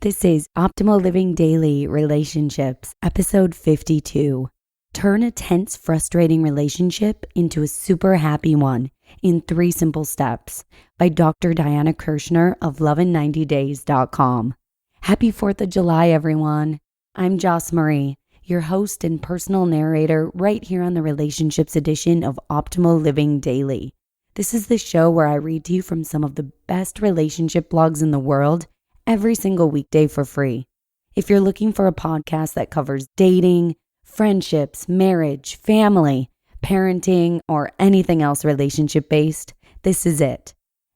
This is Optimal Living Daily Relationships, episode 52. Turn a tense, frustrating relationship into a super happy one in 3 simple steps by Dr. Diana Kirschner of lovein90days.com. Happy 4th of July, everyone. I'm Joss Marie, your host and personal narrator right here on the Relationships edition of Optimal Living Daily. This is the show where I read to you from some of the best relationship blogs in the world every single weekday for free. If you're looking for a podcast that covers dating, friendships, marriage, family, parenting, or anything else relationship-based, this is it.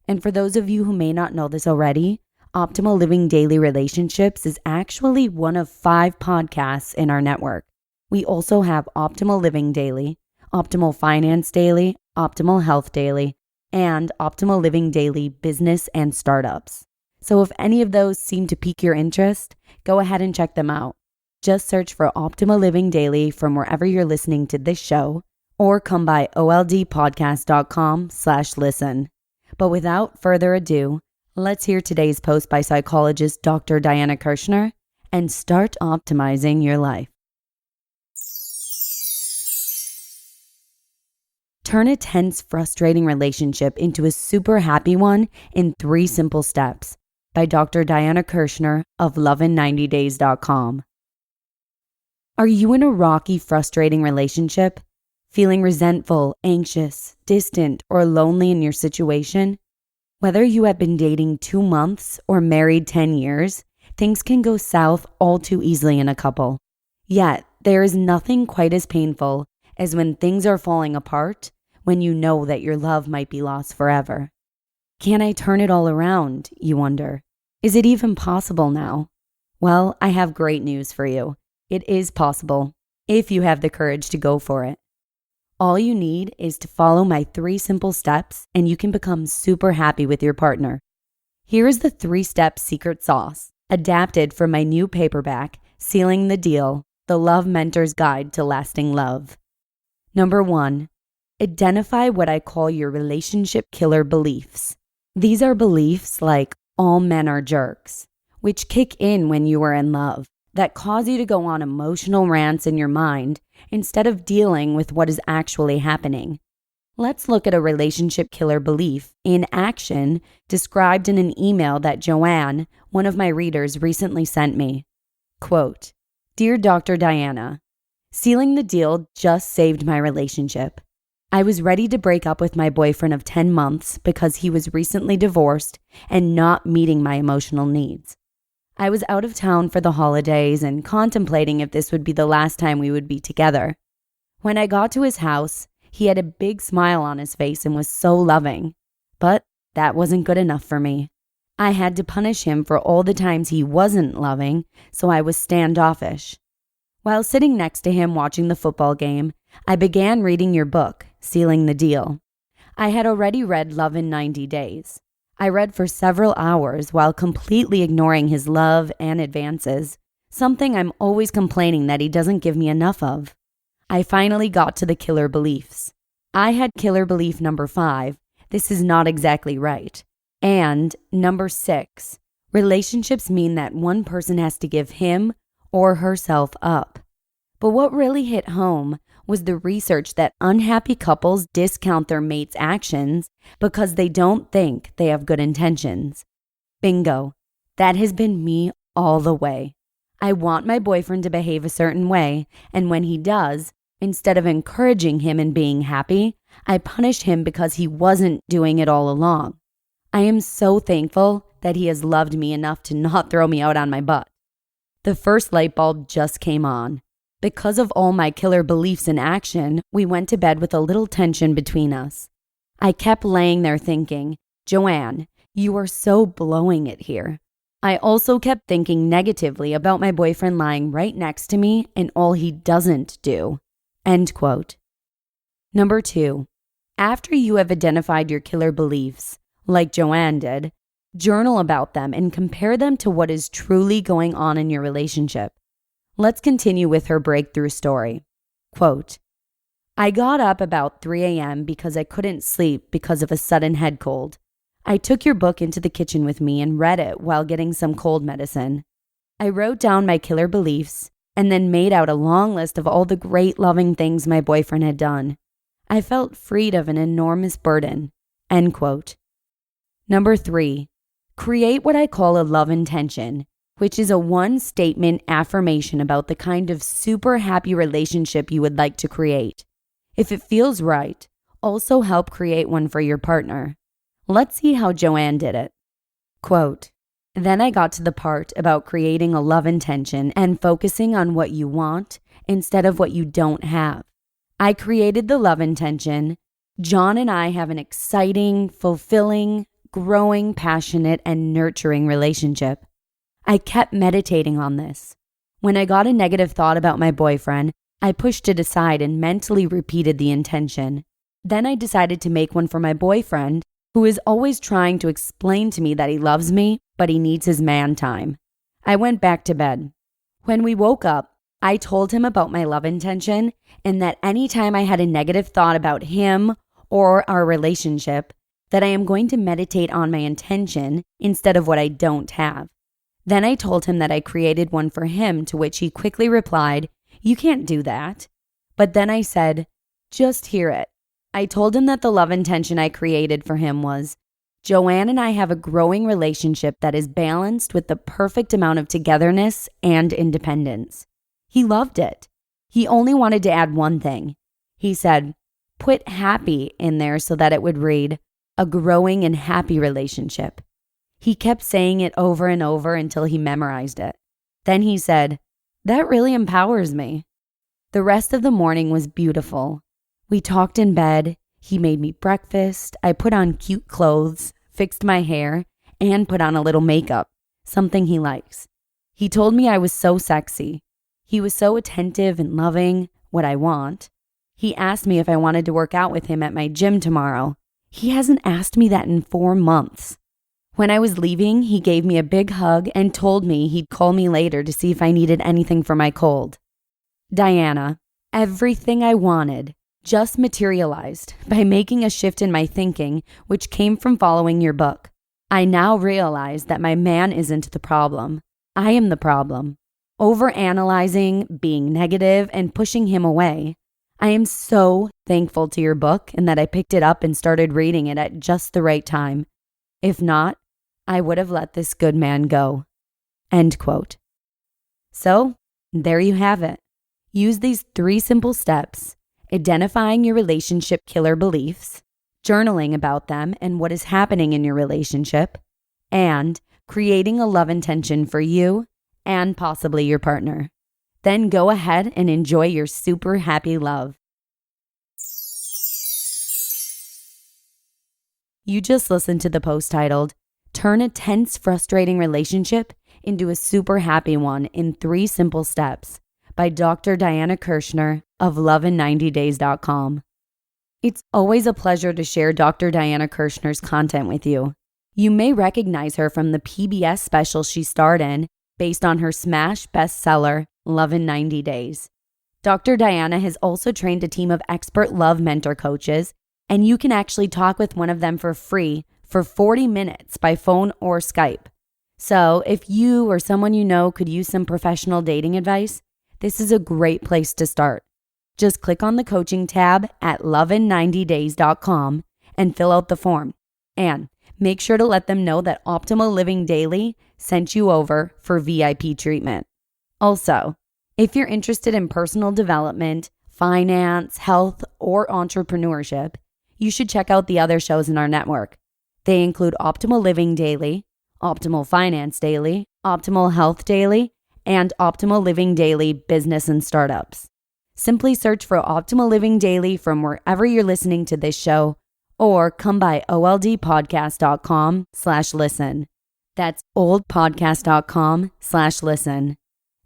And for those of you who may not know this already, Optimal Living Daily Relationships is actually one of 5 podcasts in our network. We also have Optimal Living Daily, Optimal Finance Daily, Optimal Health Daily, and Optimal Living Daily Business and Startups. So if any of those seem to pique your interest, go ahead and check them out. Just search for Optimal Living Daily from wherever you're listening to this show, or come by oldpodcast.com/listen. But without further ado, let's hear today's post by psychologist Dr. Diana Kirschner and start optimizing your life. Turn a tense, frustrating relationship into a super happy one in 3 simple steps by Dr. Diana Kirschner of lovein90days.com. Are you in a rocky, frustrating relationship? Feeling resentful, anxious, distant, or lonely in your situation? Whether you have been dating 2 months or married 10 years, things can go south all too easily in a couple. Yet, there is nothing quite as painful as when things are falling apart, when you know that your love might be lost forever. Can I turn it all around, you wonder? Is it even possible now? Well, I have great news for you. It is possible, if you have the courage to go for it. All you need is to follow my 3 simple steps and you can become super happy with your partner. Here is the 3-step secret sauce, adapted from my new paperback, Sealing the Deal, The Love Mentor's Guide to Lasting Love. Number 1, identify what I call your relationship killer beliefs. These are beliefs like all men are jerks, which kick in when you are in love, that cause you to go on emotional rants in your mind instead of dealing with what is actually happening. Let's look at a relationship killer belief in action described in an email that Joanne, one of my readers, recently sent me. Quote, "Dear Dr. Diana, sealing the deal just saved my relationship. I was ready to break up with my boyfriend of 10 months because he was recently divorced and not meeting my emotional needs. I was out of town for the holidays and contemplating if this would be the last time we would be together. When I got to his house, he had a big smile on his face and was so loving. But that wasn't good enough for me. I had to punish him for all the times he wasn't loving, so I was standoffish. While sitting next to him watching the football game, I began reading your book, Sealing the Deal. I had already read Love in 90 Days. I read for several hours while completely ignoring his love and advances, something I'm always complaining that he doesn't give me enough of. I finally got to the killer beliefs. I had killer belief number 5, this is not exactly right. And number 6, relationships mean that one person has to give him or herself up. But what really hit home was the research that unhappy couples discount their mate's actions because they don't think they have good intentions. Bingo. That has been me all the way. I want my boyfriend to behave a certain way, and when he does, instead of encouraging him and being happy, I punish him because he wasn't doing it all along. I am so thankful that he has loved me enough to not throw me out on my butt. The first light bulb just came on. Because of all my killer beliefs in action, we went to bed with a little tension between us. I kept laying there thinking, Joanne, you are so blowing it here. I also kept thinking negatively about my boyfriend lying right next to me and all he doesn't do. End quote. Number 2, after you have identified your killer beliefs, like Joanne did, journal about them and compare them to what is truly going on in your relationship. Let's continue with her breakthrough story. Quote, I got up about 3 a.m. because I couldn't sleep because of a sudden head cold. I took your book into the kitchen with me and read it while getting some cold medicine. I wrote down my killer beliefs and then made out a long list of all the great loving things my boyfriend had done. I felt freed of an enormous burden." End quote. Number 3, create what I call a love intention, which is a one-statement affirmation about the kind of super happy relationship you would like to create. If it feels right, also help create one for your partner. Let's see how Joanne did it. Quote, "Then I got to the part about creating a love intention and focusing on what you want instead of what you don't have. I created the love intention. John and I have an exciting, fulfilling, growing, passionate, and nurturing relationship. I kept meditating on this. When I got a negative thought about my boyfriend, I pushed it aside and mentally repeated the intention. Then I decided to make one for my boyfriend, who is always trying to explain to me that he loves me, but he needs his man time. I went back to bed. When we woke up, I told him about my love intention and that anytime I had a negative thought about him or our relationship, that I am going to meditate on my intention instead of what I don't have. Then I told him that I created one for him, to which he quickly replied, 'You can't do that.' But then I said, 'Just hear it.' I told him that the love intention I created for him was, 'Joanne and I have a growing relationship that is balanced with the perfect amount of togetherness and independence.' He loved it. He only wanted to add one thing. He said, 'Put happy in there so that it would read, a growing and happy relationship.' He kept saying it over and over until he memorized it. Then he said, 'That really empowers me.' The rest of the morning was beautiful. We talked in bed. He made me breakfast. I put on cute clothes, fixed my hair, and put on a little makeup, something he likes. He told me I was so sexy. He was so attentive and loving, what I want. He asked me if I wanted to work out with him at my gym tomorrow. He hasn't asked me that in 4 months. When I was leaving, he gave me a big hug and told me he'd call me later to see if I needed anything for my cold. Diana, everything I wanted just materialized by making a shift in my thinking, which came from following your book. I now realize that my man isn't the problem. I am the problem. Overanalyzing, being negative, and pushing him away. I am so thankful to your book and that I picked it up and started reading it at just the right time. If not, I would have let this good man go." End quote. So, there you have it. Use these 3 simple steps: identifying your relationship killer beliefs, journaling about them and what is happening in your relationship, and creating a love intention for you and possibly your partner. Then go ahead and enjoy your super happy love. You just listened to the post titled, "Turn a tense, frustrating relationship into a super happy one in 3 simple steps" by Dr. Diana Kirschner of lovein90days.com. It's always a pleasure to share Dr. Diana Kirschner's content with you. You may recognize her from the PBS special she starred in, based on her smash bestseller, Love in 90 Days. Dr. Diana has also trained a team of expert love mentor coaches, and you can actually talk with one of them for free for 40 minutes by phone or Skype. So if you or someone you know could use some professional dating advice, this is a great place to start. Just click on the coaching tab at lovein90days.com and fill out the form. And make sure to let them know that Optimal Living Daily sent you over for VIP treatment. Also, if you're interested in personal development, finance, health, or entrepreneurship, you should check out the other shows in our network. They include Optimal Living Daily, Optimal Finance Daily, Optimal Health Daily, and Optimal Living Daily Business and Startups. Simply search for Optimal Living Daily from wherever you're listening to this show, or come by oldpodcast.com/listen. That's oldpodcast.com/listen.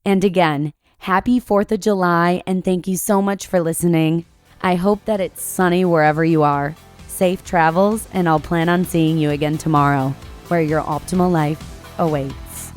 And again, happy 4th of July, and thank you so much for listening. I hope that it's sunny wherever you are. Safe travels, and I'll plan on seeing you again tomorrow, where your optimal life awaits.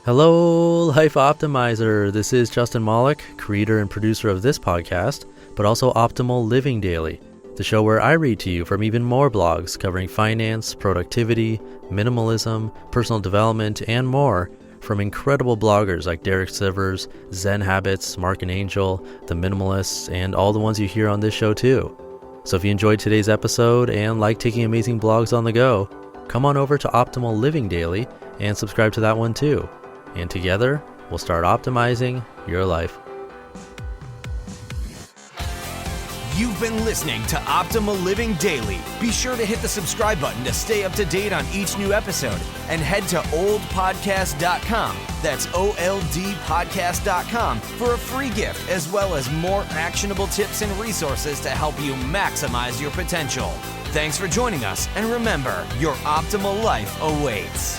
Hello, Life Optimizer. This is Justin Malik, creator and producer of this podcast, but also Optimal Living Daily, the show where I read to you from even more blogs covering finance, productivity, minimalism, personal development, and more from incredible bloggers like Derek Sivers, Zen Habits, Mark and Angel, The Minimalists, and all the ones you hear on this show too. So if you enjoyed today's episode and like taking amazing blogs on the go, come on over to Optimal Living Daily and subscribe to that one too. And together, we'll start optimizing your life. You've been listening to Optimal Living Daily. Be sure to hit the subscribe button to stay up to date on each new episode and head to oldpodcast.com. That's OLDpodcast.com for a free gift as well as more actionable tips and resources to help you maximize your potential. Thanks for joining us, and remember, your optimal life awaits.